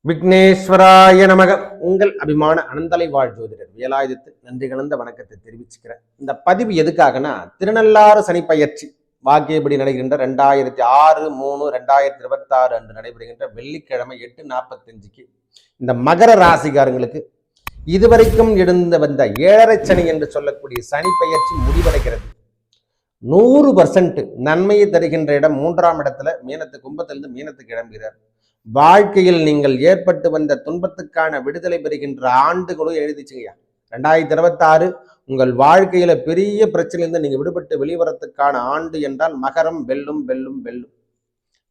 விக்னேஸ்வராய நமக. உங்கள் அபிமான அனந்தலை வாழ் ஜோதிடர் வேலாயுதத்து நன்றி கலந்த வணக்கத்தை தெரிவிச்சுக்கிறேன். இந்த பதிவு எதுக்காகனா, திருநள்ளாறு சனி பயிற்சி வாக்கியப்படி நடைகின்ற 2006/3/2026 அன்று நடைபெறுகின்ற வெள்ளிக்கிழமை 8:45 இந்த மகர ராசிக்காரங்களுக்கு இதுவரைக்கும் எழுந்து வந்த 7.5 சனி என்று சொல்லக்கூடிய சனி பயிற்சி முடிவடைகிறது. 100% நன்மையை தருகின்ற இடம் 3ஆம் இடத்துல கும்பத்திலிருந்து மீனத்துக்கு கிளம்புகிறார். வாழ்க்கையில் நீங்கள் ஏற்பட்டு வந்த துன்பத்துக்கான விடுதலை பெறுகின்ற ஆண்டுகளும் எழுதிச்சுங்கய்யா. 2026 உங்கள் வாழ்க்கையில பெரிய பிரச்சனையிலிருந்து நீங்க விடுபட்டு வெளிவரத்துக்கான ஆண்டு என்றால் மகரம் வெல்லும் வெல்லும் வெல்லும்.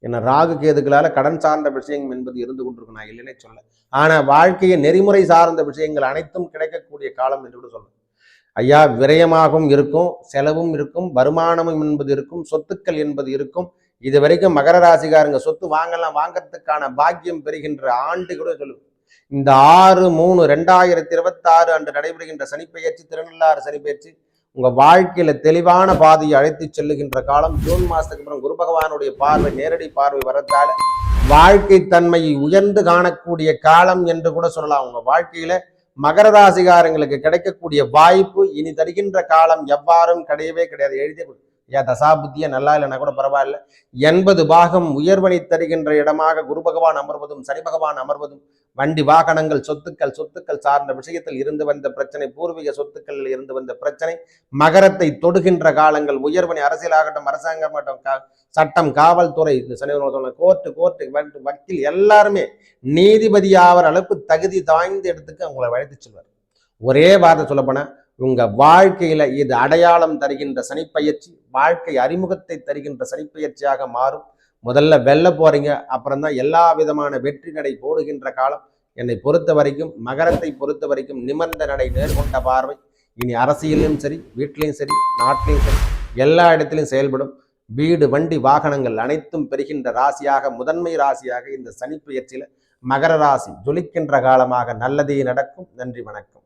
ஏன்னா ராகு கேதுகளால கடன் சார்ந்த விஷயங்கள் என்பது இருந்து கொண்டிருக்கும், நான் இல்லைன்னே சொல்ல. ஆனா வாழ்க்கையை நெறிமுறை சார்ந்த விஷயங்கள் அனைத்தும் கிடைக்கக்கூடிய காலம் என்று கூட சொல்றேன் ஐயா. விரயமாகவும் இருக்கும், செலவும் இருக்கும், வருமானமும் என்பது இருக்கும், சொத்துக்கள் என்பது இருக்கும். இது வரைக்கும் மகர ராசிக்காரங்க சொத்து வாங்கறதுக்கான பாக்கியம் பெறுகின்ற ஆண்டு கூட சொல்லுவோம். இந்த 6/3/2026 அன்று நடைபெறுகின்ற சனிப்பெயர்ச்சி, திருநள்ளாறு சனிப்பெயர்ச்சி உங்க வாழ்க்கையில தெளிவான பாதையை அழைத்து செல்லுகின்ற காலம். ஜூன் மாசத்துக்கு அப்புறம் குரு பகவானுடைய பார்வை, நேரடி பார்வை வரத்தால வாழ்க்கை தன்மையை உயர்ந்து காணக்கூடிய காலம் என்று கூட சொல்லலாம். உங்க வாழ்க்கையில மகர ராசிகாரங்களுக்கு கிடைக்கக்கூடிய வாய்ப்பு இனி தருகின்ற காலம் எவ்வாறும் கிடையவே கிடையாது. எழுதிய தசாபுத்திய நல்லா இல்லைன்னா கூட பரவாயில்ல. 80 பாகம் உயர்வனை தருகின்ற இடமாக குரு பகவான் அமர்வதும் சனி பகவான் அமர்வதும் வண்டி வாகனங்கள் சொத்துக்கள் சார்ந்த விஷயத்தில் இருந்து வந்த பிரச்சனை, பூர்வீக சொத்துக்களில் இருந்து வந்த பிரச்சனை மகரத்தை தொடுகின்ற காலங்கள். உயர்வனை அரசியலாகட்டும், அரசாங்கமாகட்டும், சட்டம், காவல்துறை, கோர்ட்டு, வக்கீல் எல்லாருமே நீதிபதியாவர் அளவுக்கு தகுதி தாய்ந்த இடத்துக்கு அவங்களை வழைத்து செல்வார். ஒரே வார்த்தை சொல்லப்போனா, உங்க வாழ்க்கையில இது அடையாளம் தருகின்ற சனிப்பயிற்சி, வாழ்க்கை அறிமுகத்தை தருகின்ற சனிப்பயிற்சியாக மாறும். முதல்ல வெல்ல போறீங்க, அப்புறம் தான் எல்லா விதமான வெற்றி நடை போடுகின்ற காலம். என்னை பொறுத்த வரைக்கும், மகரத்தை பொறுத்த வரைக்கும் நிமிர்ந்த நடை, நேர்கொண்ட பார்வை. இனி அரசியலும் சரி, வீட்டிலையும் சரி, நாட்டிலையும் சரி, எல்லா இடத்திலும் செயல்படும். வீடு, வண்டி, வாகனங்கள் அனைத்தும் பெறுகின்ற ராசியாக, முதன்மை ராசியாக இந்த சனிப்பயிற்சியில மகர ராசி ஜொலிக்கின்ற காலமாக நல்லதே நடக்கும். நன்றி, வணக்கம்.